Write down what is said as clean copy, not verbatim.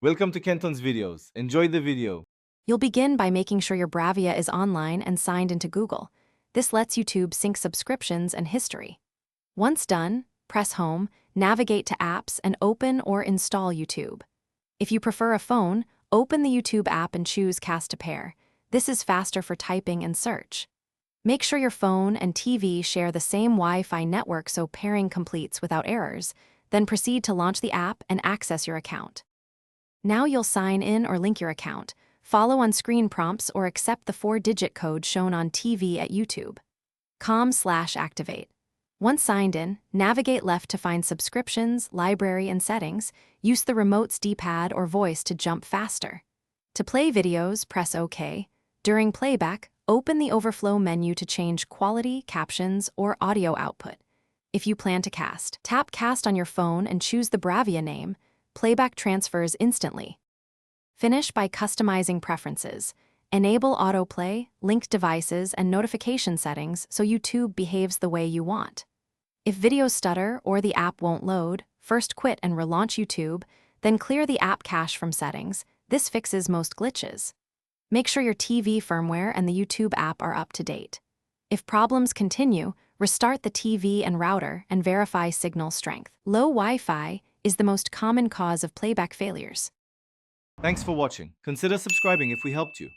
Welcome to Kenton's videos. Enjoy the video. You'll begin by making sure your Bravia is online and signed into Google. This lets YouTube sync subscriptions and history. Once done, press Home, navigate to Apps, and open or install YouTube. If you prefer a phone, open the YouTube app and choose Cast to Pair. This is faster for typing and search. Make sure your phone and TV share the same Wi-Fi network so pairing completes without errors. Then proceed to launch the app and access your account. Now you'll sign in or link your account, follow on-screen prompts, or accept the 4-digit code shown on TV at YouTube. Com/activate. Once signed in, navigate left to find subscriptions, library, and settings. Use the remote's D-pad or voice to jump faster. To play videos, press OK. During playback, open the overflow menu to change quality, captions, or audio output. If you plan to cast, tap Cast on your phone and choose the Bravia name. Playback transfers instantly. Finish by customizing preferences. Enable autoplay, link devices, and notification settings so YouTube behaves the way you want. If videos stutter or the app won't load, first quit and relaunch YouTube, then clear the app cache from settings. This fixes most glitches. Make sure your TV firmware and the YouTube app are up to date. If problems continue, restart the TV and router and verify signal strength. Low Wi-Fi is the most common cause of playback failures. Thanks for watching. Consider subscribing if we helped you.